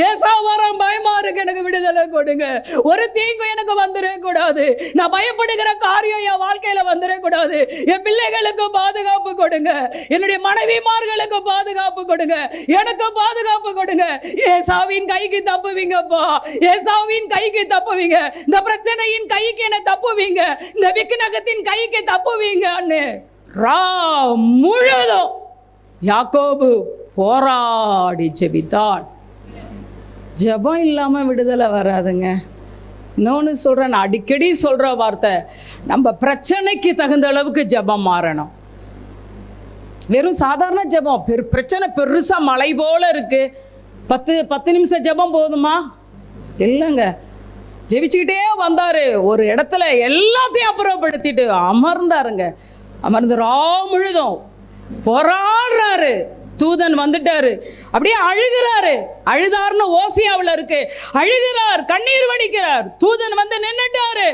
ஏசா வரம் பயமா இருக்கு, எனக்கு விடுதலை கொடுங்க. ஒரு தீங்கு எனக்கு வந்துடக்கூடாது, நான் பயப்படுகிற காரியம் என் வாழ்க்கையில வந்துடக்கூடாது. என் பிள்ளைகளுக்கு பாதுகாப்பு கொடுங்க, என்னுடைய மனைவிமார்களுக்கு பாதுகாப்பு கொடுங்க, எனக்கு பாதுகாப்பு கொடுங்க. ஏசாவின் கைக்கு தப்புவீங்கப்பா, ஏசாவின் கைக்கு தப்புவீங்க, இந்த பிரச்சனையின் கைக்கு என்ன தப்புவீங்க, இந்த விக்கினகத்தின் கைக்கு தப்புவீங்கன்னு முழுதும் யாக்கோபு போராடி ஜெபித்தான். ஜெபம் இல்லாம விடுதலை வராதுங்க. இன்னொன்று சொல்றேன், நான் அடிக்கடி சொல்ற வார்த்தை, நம்ம பிரச்சனைக்கு தகுந்த அளவுக்கு ஜெபம் மாறணும். வெறும் சாதாரண ஜெபம், பிரச்சனை பெருசா மலை போல இருக்கு, 10 நிமிஷம் ஜெபம் போதுமா? இல்லைங்க. ஜெபிச்சுக்கிட்டே வந்தாரு, ஒரு இடத்துல எல்லாத்தையும் அப்புறப்படுத்திட்டு அமர்ந்தாருங்க. அமர்ந்து முழுதும் போராடுறாரு. தூதன் வந்துட்டாரு, அப்படியே அழுகிறாரு. அழுதாருன்னு ஓசியாவில் இருக்கு, அழுகிறார், கண்ணீர் வடிக்கிறார். தூதன் வந்து நின்னுட்டாரு.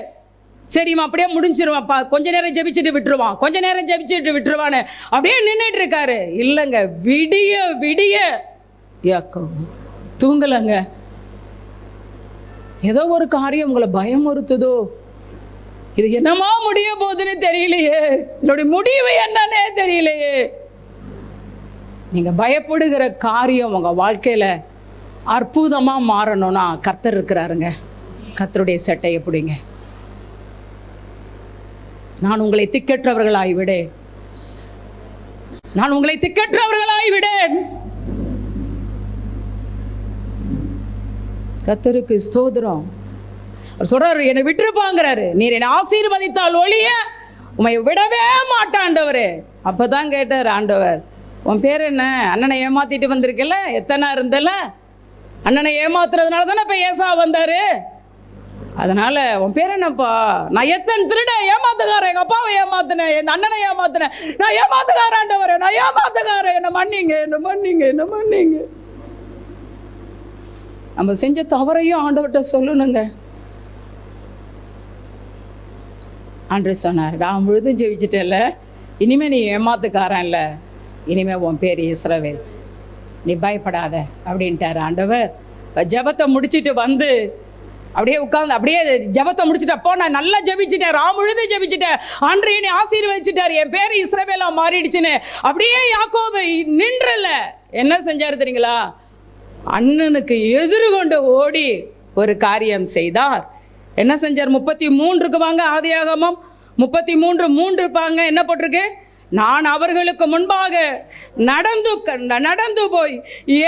சரிம்மா அப்படியே முடிஞ்சிருவான்ப்பா, கொஞ்ச நேரம் ஜெபிச்சுட்டு விட்டுருவான், கொஞ்ச நேரம் ஜெபிச்சுட்டு விட்டுருவான்னு அப்படியே நின்றுட்டு இருக்காரு. இல்லைங்க, விடிய விடிய யாக்கோபு தூங்கலங்க. ஏதோ ஒரு காரியம் உங்களை பயமுறுத்துதோ, இது என்னமா முடிய போகுதுன்னு தெரியலையே, என்னுடைய முடிவு என்னன்னே தெரியலையே. நீங்க பயப்படுகிற காரியம் உங்க வாழ்க்கையில அற்புதமா மாறணும்னா கர்த்தர் இருக்கிறாருங்க. கர்த்தருடைய சட்டையை பிடிங்க. நான் உங்களை திக்கற்றவர்களாய் விடேன், நான் உங்களை திக்கற்றவர்களாய் விடேன். கர்த்தருக்கு ஸ்தோத்திரம். சொல்றாரு, என்னை விட்டுருப்பாங்கிறாரு, நீர் என்னை ஆசீர்வதித்தால் ஒழிய உம்மை விடவே மாட்டாண்டவரே. அப்பதான் கேட்டார் ஆண்டவர், உன் பேர் என்ன? அண்ணனை ஏமாத்திட்டு வந்திருக்கல, எத்தனை இருந்தல, அண்ணனை ஏமாத்துறதுனால தானே இப்ப ஏசா வந்தாரு. அதனால உன் பேர் என்னப்பா? நான் எத்தனை திருட ஏமாத்துக்காரன், எங்க அப்பாவை ஏமாத்தினேன், என் அண்ணனை ஏமாத்தினேன், நான் ஏமாத்துக்காராண்டவரே, நான் ஏமாத்துக்காரன், என்ன மன்னிங்க, என்ன மன்னிங்க, என்ன மன்னிங்க. நம்ம செஞ்ச தவறையும் ஆண்டவர்கிட்ட சொல்லணுங்க. ஆண்டவர் சொன்னார், நான் முழுதும் ஜெயிச்சிட்டேன்ல, இனிமே நீ ஏமாத்துக்காரன் இல்லை, இனிமே உன் பேர் இஸ்ரவேல், நீ பயப்படாத அப்படின்ட்டார் ஆண்டவர். இப்போ ஜெபத்தை முடிச்சுட்டு வந்து அப்படியே உட்காந்து அப்படியே ஜெபத்தை முடிச்சுட்டப்போ நான் நல்லா ஜெபிச்சுட்டேன், முழுதும் ஜெபிச்சுட்டேன், ஆண்டவர் என்னை ஆசீர்வதிச்சிட்டார், என் பேர் இஸ்ரவேலா மாறிடுச்சுன்னு அப்படியே யாக்கோபு நின்றல. என்ன செஞ்சாரு தெரியுங்களா? அண்ணனுக்கு எதிர்கொண்டு ஓடி ஒரு காரியம் செய்தார். என்ன செஞ்சார்? 33க்கு வாங்க, ஆதியாகமம் 33:3 இருப்பாங்க. என்ன போட்டிருக்கு? நான் அவர்களுக்கு முன்பாக நடந்து போய்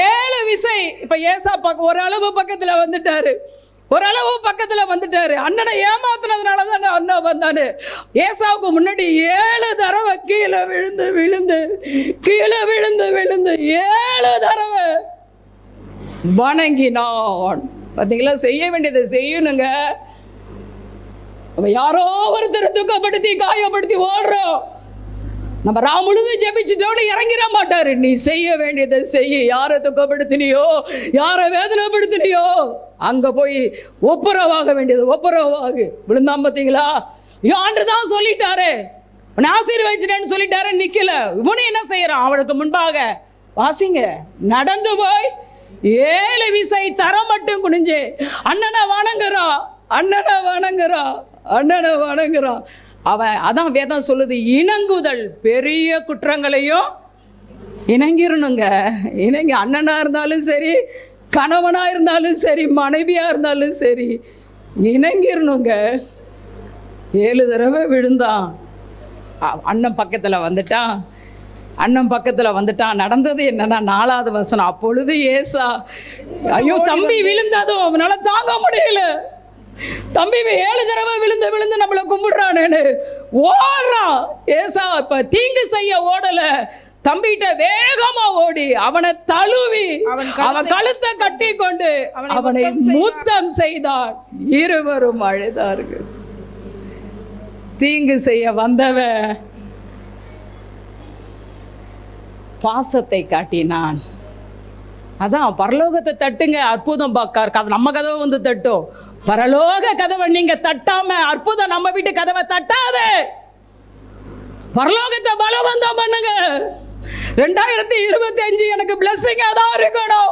7 விசை. இப்ப ஏசா ஓரளவு பக்கத்துல வந்துட்டாரு, ஓரளவு பக்கத்துல வந்துட்டாரு. அண்ணனை ஏமாத்தினதுனால தான் அண்ணன் வந்தாரு. ஏசாவுக்கு முன்னாடி 7 தடவை கீழே விழுந்து 7 தடவை வணங்கினான். பார்த்தீங்களா? செய்ய வேண்டியதை செய்யணுங்க. நம்ம யாரோ ஒருத்தர் துக்கப்படுத்தி காயப்படுத்தி ஓடுறோம், நம்ம முழுதும் ஜெபிச்சுட்டோன்னு இறங்கிட மாட்டாரு. நீ செய்ய வேண்டியதை செய்ய. யாரை துக்கப்படுத்தினியோ, யாரை வேதனைப்படுத்தினியோ, அங்க போய் ஒப்புரவாக வேண்டியது ஒப்புரவாகு. விழுந்தான் பார்த்தீங்களா? ஆண்டு தான் சொல்லிட்டாரு, உன்னை ஆசீர்வதிச்சிட்டேன்னு சொல்லிட்டாரு, நிக்கல. இவனு என்ன செய்யறான்? அவனுக்கு முன்பாக வாசிங்க, நடந்து போய் 7 விசை தர மட்டும் குனிஞ்சு அண்ணனை வணங்குறான், அண்ணனை வணங்குறான், அண்ணனை வணங்குறான். அவன் அதான் வேதம் சொல்லுது, இணங்குதல் பெரிய குற்றங்களையும் இணங்கிடணுங்க. இணங்கி அண்ணனா இருந்தாலும் சரி, கணவனாக இருந்தாலும் சரி, மனைவியாக இருந்தாலும் சரி, இணங்கிடணுங்க. 7 தடவை விழுந்தான். அண்ணன் பக்கத்தில் வந்துட்டான். நடந்தது என்னன்னா 4வது வசனம். அப்பொழுது ஏசா, ஐயோ தம்பி விழுந்ததும் அவனால தாங்க முடியல. தம்பி 7 தடவை விழுந்து நம்மளை கும்பிடுறானேன்னு ஓடுறான். ஏசா இப்ப தீங்கு செய்ய ஓடல, தம்பிகிட்ட வேகமா ஓடி அவனை தழுவி அவன் கழுத்தை கட்டி கொண்டு அவனை முத்தம் செய்தான். இருவரும் அழுதார்கள். தீங்கு செய்ய வந்தவன் பாசத்தை காட்டினான். அதான் பரலோகத்தை தட்டுங்க, அற்புதம் நம்ம கதவை வந்து தட்டும். பரலோக கதவை நீங்க தட்டாம அற்புதம் நம்ம வீட்டு கதவை தட்டாது. பரலோகத்தை பலவந்தம் பண்ணுங்க. 2025 எனக்கு பிளஸிங்கா தான் இருக்கணும்.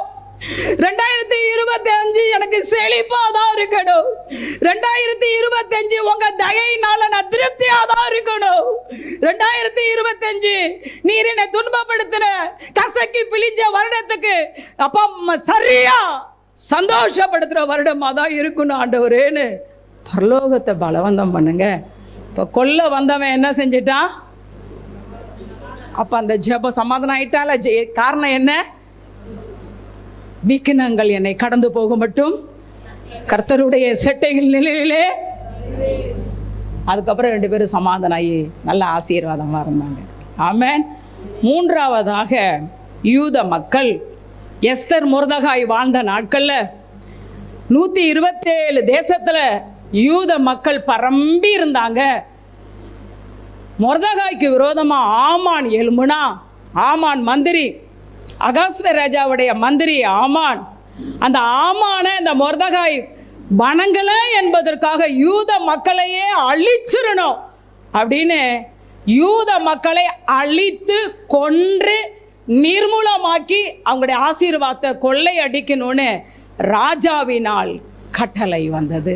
2025 எனக்கு செழிப்பா தான் இருக்கணும். 2025 உங்க தயையினால நான் திருப்தியா தான் இருக்கணும். 2025 நீர் என்னை துன்பப்படுத்தின கசக்கி பிழிஞ்ச வருடத்துக்கு அப்பா சரியா சந்தோஷப்படுத்துற வருடமா தான் இருக்கணும் ஆண்டவரேன்னு பரலோகத்தை பலவந்தம் பண்ணுங்க. இப்போ கொல்ல வந்தவன் என்ன செஞ்சிட்டான்? அப்ப அந்த ஜெபம் சமாதானம் ஆயிட்டால. காரணம் என்ன? விக்கினங்கள் என்னை கடந்து போக மட்டும் கர்த்தருடைய செட்டைகள் நிலையிலே. அதுக்கப்புறம் 2 பேரும் சமாதானம் ஆகி நல்ல ஆசீர்வாதமாக இருந்தாங்க. ஆமென். 3வதாக யூத மக்கள் எஸ்தர் மொர்தகாய் வாழ்ந்த நாட்கள்ல 127 தேசத்துல யூத மக்கள் பரம்பி இருந்தாங்க. மொர்தகாய்க்கு விரோதமா ஆமான் எழும்புனா, ஆமான் மந்திரி, அகாஸ்வேர் ராஜாவுடைய மந்திரி ஆமான், அந்த ஆமான இந்த மொர்தகாய் வணங்கல என்பதற்காக யூத மக்களையே அழிச்சிடணும் அப்படின்னு யூத மக்களை அழித்து கொன்று நிர்மூலமாக்கி அவங்களுடைய ஆசீர்வாதத்தை கொள்ளை அடிக்கணும்னு ராஜாவினால் கட்டளை வந்தது.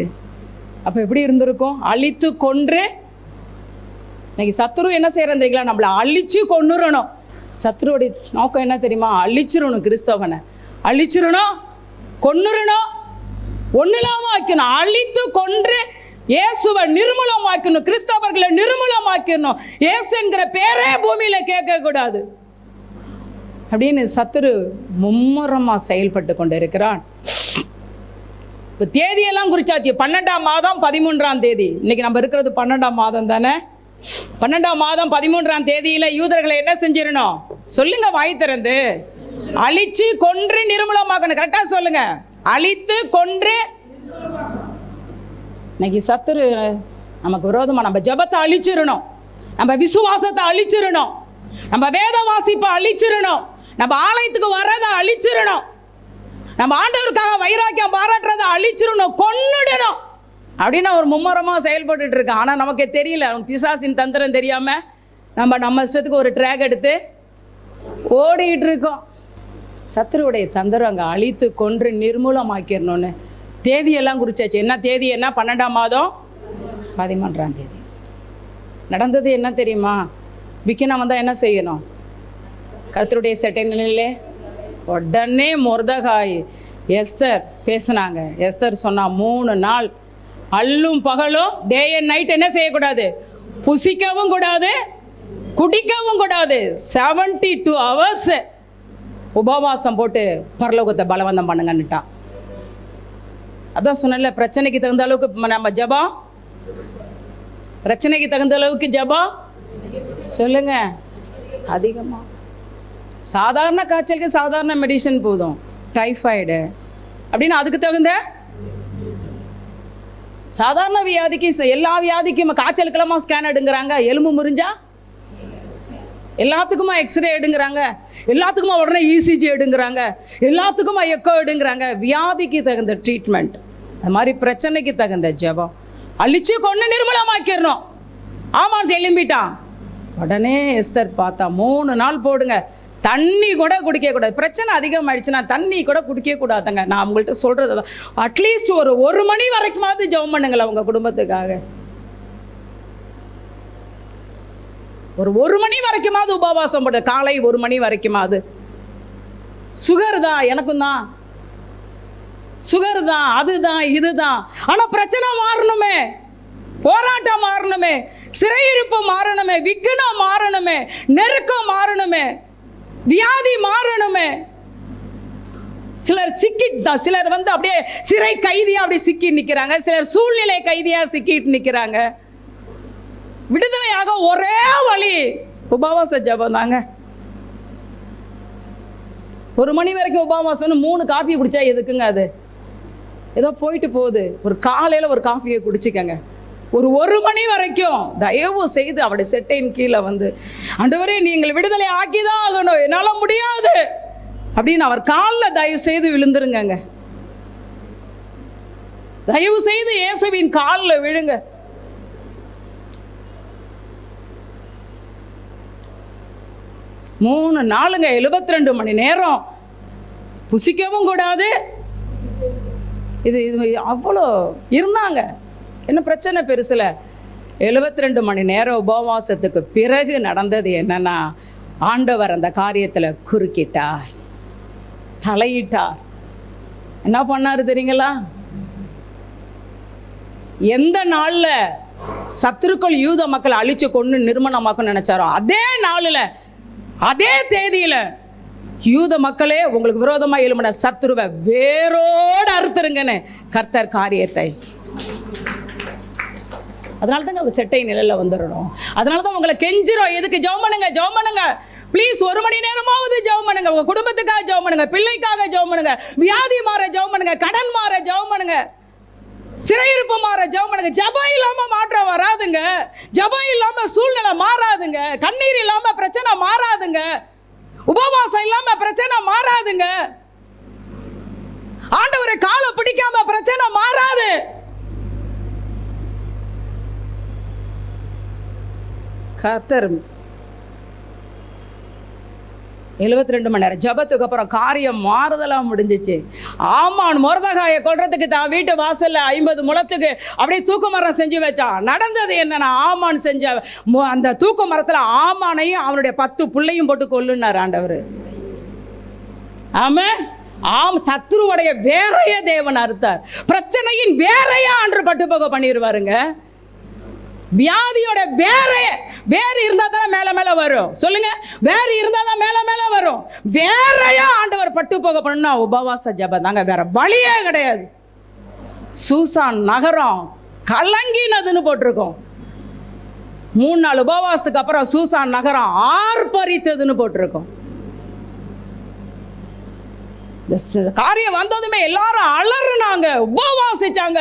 அப்போ எப்படி இருந்திருக்கும்? அழித்து கொன்று. இன்னைக்கு சத்துரு என்ன செய்யறீங்களா? நம்மளை அழிச்சு கொன்னுறணும். சத்துருடைய நோக்கம் என்ன தெரியுமா? அழிச்சிடணும். கிறிஸ்தவனை அழிச்சிடணும், கொன்னுறணும், ஒன்னுலாம ஆக்கணும். அழித்து கொன்று இயேசுவை நிர்மூலமாக்கணும், கிறிஸ்தவர்களை நிர்மூலமாக்கணும். இயேசுங்கிற பேரே பூமியில கேட்க கூடாது அப்படின்னு சத்துரு மும்முரமா செயல்பட்டு கொண்டு இருக்கிறான். இப்போ தேதியெல்லாம் குறிச்சாச்சு. 12ஆம் மாதம் 13ஆம் தேதி. இன்னைக்கு நம்ம இருக்கிறது 12ஆம் மாதம் தானே. 12ஆம் மாதம் 13ஆம் தேதியில யூதர்களை என்ன செஞ்சிடணும்? சொல்லுங்க, வாய் திறந்து. அழிச்சு கொன்று நிர்மூலமாக்கணும். கரெக்டா சொல்லுங்க. அழித்து கொன்று. இன்னைக்கு சத்துரு நமக்கு விரோதமா நம்ம ஜெபத்தை அழிச்சிடணும், நம்ம விசுவாசத்தை அழிச்சிடணும், நம்ம வேத வாசிப்பை அழிச்சிடணும், நம்ம ஆலயத்துக்கு வர்றதை அழிச்சிடணும், நம்ம ஆண்டவருக்காக வைராக்கியம் பாராட்டுறதை அழிச்சிடணும், கொன்னுடணும் அப்படின்னு அவர் மும்முரமாக செயல்பட்டு இருக்கான். ஆனால் நமக்கு தெரியல. அவங்க பிசாசின் தந்திரம் தெரியாமல் நம்ம இஷ்டத்துக்கு ஒரு ட்ராக் எடுத்து ஓடிக்கிட்டு இருக்கோம். சத்துருவுடைய தந்திரம் அங்கே அழித்து கொன்று நிர்மூலமாக்கிடணும்னு தேதியெல்லாம் குறிச்சாச்சு. என்ன தேதி? என்ன? 12ஆம் மாதம் 13ஆம் தேதி. நடந்தது என்ன தெரியுமா? விக்கினம் வந்தால் என்ன செய்யணும்? கர்த்தருடைய செட்டை நிலையிலே உடனே மொர்தகாய் எஸ்தர் பேசினாங்க. எஸ்தர் சொன்னா 3 நாள் அல்லும் பகலும், டே அண்ட் நைட் என்ன செய்யக்கூடாது? புசிக்கவும் கூடாது, குடிக்கவும் கூடாது. 72 hours உபவாசம் போட்டு பரலோகத்தை பலவந்தம் பண்ணுங்கன்னுட்டான். அதான் சொன்னல, பிரச்சனைக்கு தகுந்த அளவுக்கு நம்ம ஜபம், பிரச்சனைக்கு தகுந்த அளவுக்கு ஜபம் சொல்லுங்க அதிகமாக. சாதாரண காய்ச்சலுக்கு சாதாரண மெடிசன் போதும். டைஃபாய்டு அப்படின்னு அதுக்கு தகுந்த சாதாரண வியாதிக்கு, எல்லா வியாதிக்கும் காய்ச்சலுக்கெல்லாமா ஸ்கேன் எடுங்கிறாங்க, எலும்பு முறிஞ்சா எல்லாத்துக்குமா எக்ஸ்ரே எடுங்கிறாங்க, எல்லாத்துக்குமா உடனே இசிஜி எடுங்கிறாங்க, எல்லாத்துக்குமா எக்கோ எடுங்கிறாங்க. வியாதிக்கு தகுந்த ட்ரீட்மெண்ட், அது மாதிரி பிரச்சனைக்கு தகுந்த ஜெபம். அழிச்சு கொண்டு நிர்மூலமாக்கிடணும். ஆமாம், எழும்பிட்டான். உடனே எஸ்தர் பார்த்தா 3 நாள் போடுங்க, தண்ணி கூட குடிக்க கூடாது. பிரச்சனை அதிகமாகிடுச்சுன்னா தண்ணி கூட குடிக்க கூடாதுங்க. நான் உங்கள்கிட்ட சொல்றது தான். அட்லீஸ்ட் ஒரு மணி வரைக்குமாவது ஜெபம் பண்ணுங்களேன் உங்க குடும்பத்துக்காக. ஒரு மணி வரைக்குமாவது உபவாசம் போட்டு, காலை 1 மணி வரைக்குமாவது. சுகர் தான், எனக்கும் தான். சுகர் தான், அதுதான், இதுதான். ஆனா பிரச்சனை மாறணுமே, போராட்டம் மாறணுமே, சிறையிருப்பு மாறணுமே, விக்கனம் மாறணுமே, நெருக்கம் மாறணுமே, வியாதி மாறணுமே. சிலர் சிக்கிட்டு, சிலர் அப்படியே சிறை கைதியா அப்படி சிக்கி நிக்கிறாங்க, சிலர் சூழ்நிலை கைதியா சிக்கிட்டு நிக்கிறாங்க. விடுதலையாக ஒரே வழி உபவாச ஜெபம் தாங்க. 1 மணி வரைக்கும் உபவாசம்னு 3 காஃபி குடிச்சா எதுக்குங்க? அது ஏதோ போயிட்டு போகுது. ஒரு காலையில் ஒரு காஃபியை குடிச்சிக்கங்க. ஒரு 1 மணி வரைக்கும் தயவு செய்து அவருடைய செட்டையின் கீழே ஆண்டவரே நீங்கள் விடுதலை ஆக்கிதான் ஆகணும், என்னால் முடியாது அப்படின்னு அவர் காலில் தயவு செய்து விழுந்துருங்க. தயவு செய்து இயேசுவின் காலில் விழுங்க. மூணு நாளுங்க, 72 மணி நேரம் புசிக்கவும் கூடாது. இது அவ்வளோ இருந்தாங்க. என்ன பிரச்சனை பெருசில் 72 மணி நேரம் உபவாசத்துக்கு பிறகு நடந்தது என்னன்னா, ஆண்டவர் அந்த காரியத்தில் குறுக்கிட்டார், தலையிட்டார். என்ன பண்ணாரு தெரியுங்களா? எந்த நாளில் சத்துருக்கள் யூத மக்களை அழிச்சு கொண்டு நிர்மணமாக்க நினைச்சாரோ அதே நாளில், அதே தேதியில் யூத மக்களே உங்களுக்கு விரோதமாக எழும்பின சத்துருவை வேரோடு அறுத்துருங்கன்னு கர்த்தர் காரியத்தை. அதனால தாங்க ஒரு செட்டை நிலையில் வந்துடணும். அதனால தான் உங்களை கெஞ்சிரும், எதுக்கு ஜெபம் பண்ணுங்க, ஜெபம் பண்ணுங்க ப்ளீஸ். 1 மணி நேரமாவது ஜெபம் பண்ணுங்க. உங்க குடும்பத்துக்காக ஜெபம் பண்ணுங்க, பிள்ளைக்காக ஜெபம் பண்ணுங்க, வியாதி மாற ஜெபம் பண்ணுங்க, கடன் மாற ஜெபம் பண்ணுங்க, சிறையிருப்பு மாற ஜெபம் பண்ணுங்க. ஜெபம் இல்லாம மாற்றம் வராதுங்க. ஜெபம் இல்லாம சூழ்நிலை மாறாதுங்க. கண்ணீர் இல்லாம பிரச்சனை மாறாதுங்க. உபவாசம் இல்லாம பிரச்சனை மாறாதுங்க. ஆண்டவரை காலை பிடிக்காம பிரச்சனை மாறாது. கர்த்தர் 72 மணி நேரம் ஜபத்துக்கு அப்புறம் காரியம் மாறுதலாம் முடிஞ்சிச்சு. ஆமான் மொர்தெகாயை கொல்றதுக்கு தான் வீட்டு வாசல்ல 50 முழத்துக்கு அப்படியே தூக்கு மரம் செஞ்சு வச்சான். நடந்தது என்னன்னா, ஆமான் செஞ்ச அந்த தூக்கு மரத்துல ஆமானையும் அவனுடைய 10 பிள்ளையும் போட்டு கொல்லுனார் ஆண்டவர். ஆமா, சத்துருவுடைய வேறைய தேவன் அறுத்தார். பிரச்சனையின் வேறைய ஆண்டு பட்டுப்போக பண்ணிடுவாருங்க. வியாதியோட வேறு இருந்தா தான் மேல மேல வரும். சொல்லுங்க, வேறு இருந்தா தான் மேல மேல வரும். வேறையா ஆண்டவர் பட்டு போக பண்ணா உபவாச ஜெபம் தாங்க, வேற வழியே கிடையாது. சூசான் நகரம் கலங்கினதுன்னு போட்டிருக்கோம். 3 நாள் உபவாசத்துக்கு அப்புறம் சூசான் நகரம் ஆர்ப்பரித்ததுன்னு போட்டிருக்கோம். காரியம் வந்ததுமே எல்லாரும் அலறுனாங்க, உபவாசிச்சாங்க,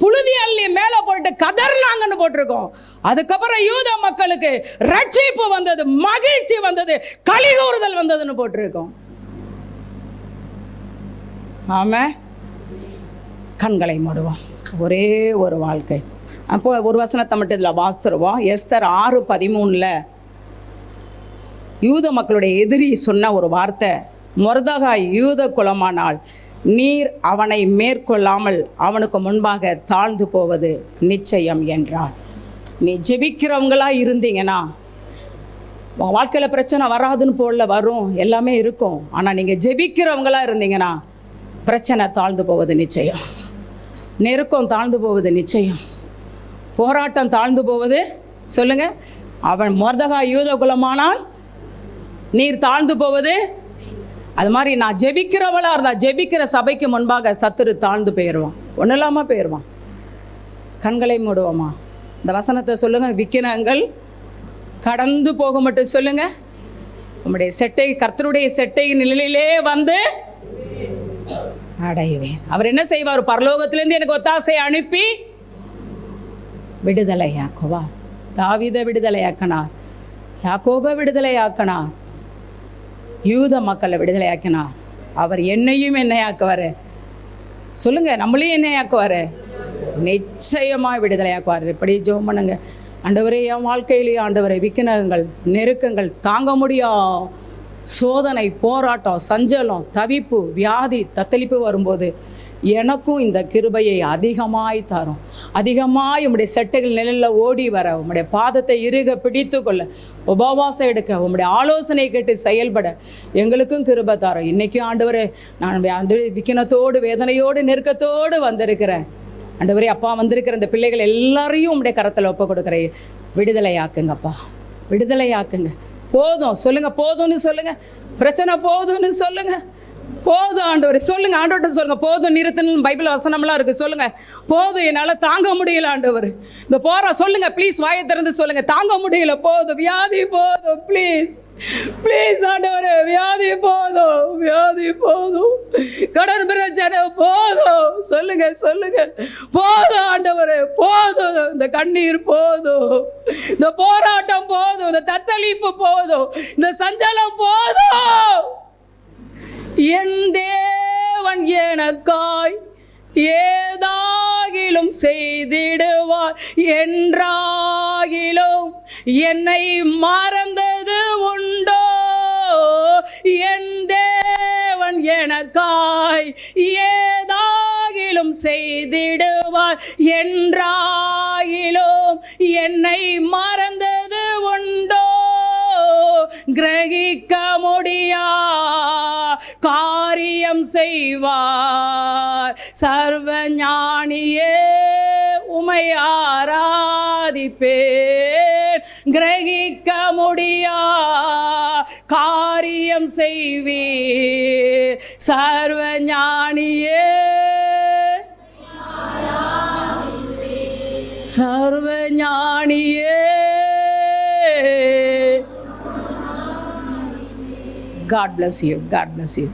புழுதி அள்ளி மேல போட்டு கதர்னாங்கன்னு போட்டிருக்கோம். அதுக்கப்புறம் யூத மக்களுக்கு ரட்சிப்பு வந்தது, மகிழ்ச்சி வந்தது, களிகூறுதல் வந்ததுன்னு போட்டிருக்கோம். ஆமா, கண்களை மூடுவோம். ஒரே ஒரு வாழ்க்கை. அப்போ ஒரு வசனத்தை மட்டும் இதில் வாசித்துருவோம். எஸ்தர் 6:13 யூத மக்களுடைய எதிரி சொன்ன ஒரு வார்த்தை, மொர்தெகாய் யூத குலமானால் நீர் அவனை மேற்கொள்ளாமல் அவனுக்கு முன்பாக தாழ்ந்து போவது நிச்சயம் என்றார். நீ ஜெபிக்கிறவங்களா இருந்தீங்கன்னா உங்கள் வாழ்க்கையில் பிரச்சனை வராதுன்னு போல வரும், எல்லாமே இருக்கும். ஆனால் நீங்கள் ஜெபிக்கிறவங்களா இருந்தீங்கன்னா பிரச்சனை தாழ்ந்து போவது நிச்சயம், நெருக்கம் தாழ்ந்து போவது நிச்சயம், போராட்டம் தாழ்ந்து போவது. சொல்லுங்க, அவன் மொர்தெகாய் யூத குலமானால் நீர் தாழ்ந்து போவது. அது மாதிரி நான் ஜெபிக்கிறவளா இருந்தா ஜெபிக்கிற சபைக்கு முன்பாக சத்துரு தாழ்ந்து போயிடுவான், ஒன்றும் இல்லாமல் போயிடுவான். கண்களை மூடுவோமா? இந்த வசனத்தை சொல்லுங்க. விக்கினங்கள் கடந்து போக மட்டும் சொல்லுங்க. உங்களுடைய செட்டை, கர்த்தருடைய செட்டை நிலையிலே அடைவேன். அவர் என்ன செய்வார்? பரலோகத்திலிருந்து எனக்கு ஒத்தாசை அனுப்பி விடுதலையாக்குவார். தாவீதை விடுதலையாக்கினார், யாக்கோபை விடுதலையாக்கினார், யூத மக்களை விடுதலையாக்கினார். அவர் என்னையும் என்னையாக்குவார். சொல்லுங்க, நம்மளையும் என்னையாக்குவார், நிச்சயமாக விடுதலையாக்குவார். இப்படி ஜெபம் பண்ணுங்க. ஆண்டவரே, என் வாழ்க்கையிலேயே ஆண்டவரை விக்கினங்கள், நெருக்கங்கள், தாங்க முடியா சோதனை, போராட்டம், சஞ்சலம், தவிப்பு, வியாதி, தத்தளிப்பு வரும்போது எனக்கும் இந்த கிருபையை அதிகமாய் தாரும். அதிகமாய் உம்முடைய செட்டைகள் நிழலில் ஓடி வர, உம்முடைய பாதத்தை இறுக பிடித்து கொள்ள, உபவாசம் எடுக்க, உம்முடைய ஆலோசனை கேட்டு செயல்பட எங்களுக்கும் கிருபை தாரும். இன்றைக்கும் ஆண்டவரே, நான் விக்கினத்தோடு வேதனையோடு நெருக்கத்தோடு வந்திருக்கிறேன். ஆண்டவரே அப்பா, வந்திருக்கிற இந்த பிள்ளைகள் எல்லாரையும் உம்முடைய கரத்தில் ஒப்பு கொடுக்குறேன். விடுதலையாக்குங்கப்பா, விடுதலையாக்குங்க. போதும் சொல்லுங்க, போதும்னு சொல்லுங்க. பிரச்சனை போதும்னு சொல்லுங்க. போதும் ஆண்டவரே சொல்லுங்க. ஆண்டவர்கிட்ட சொல்லுங்க, போதும் நிறுத்தணும். பைபிள் வசனம்லாம் இருக்கு. சொல்லுங்க, போதும், என்னால் தாங்க முடியல ஆண்டவர். இந்த போற சொல்லுங்க ப்ளீஸ், வாயை திறந்து சொல்லுங்க, தாங்க முடியல, போதும், வியாதி போதும், ப்ளீஸ் ப்ளீஸ் ஆண்டவரே, வியாதி போதும், வியாதி போதும், கடன் பிரச்சனை போதும். சொல்லுங்க சொல்லுங்க, போதும் ஆண்டவரே, போதும், இந்த கண்ணீர் போதும், இந்த போராட்டம் போதும், இந்த தத்தளிப்பு போதும், இந்த சஞ்சலம் போதும். என் தேவன் எனக்காய் ஏதாகிலும் செய்திடுவார் என்றாகிலும் என்னை மறந்தது உண்டோ? என் தேவன் எனக்காய் ஏதாகிலும் செய்திடுவார் என்றாகிலும் என்னை மறந்தது உண்டோ? கிரகிக்க முடியா காரியம் செய்வார் சர்வ ஞானியே, உமை ஆராதிப்பேன். கிரகிக்க முடியா காரியம் செய்வீர் சர்வ ஞானியே, சர்வ ஞானியே. God bless you. God bless you.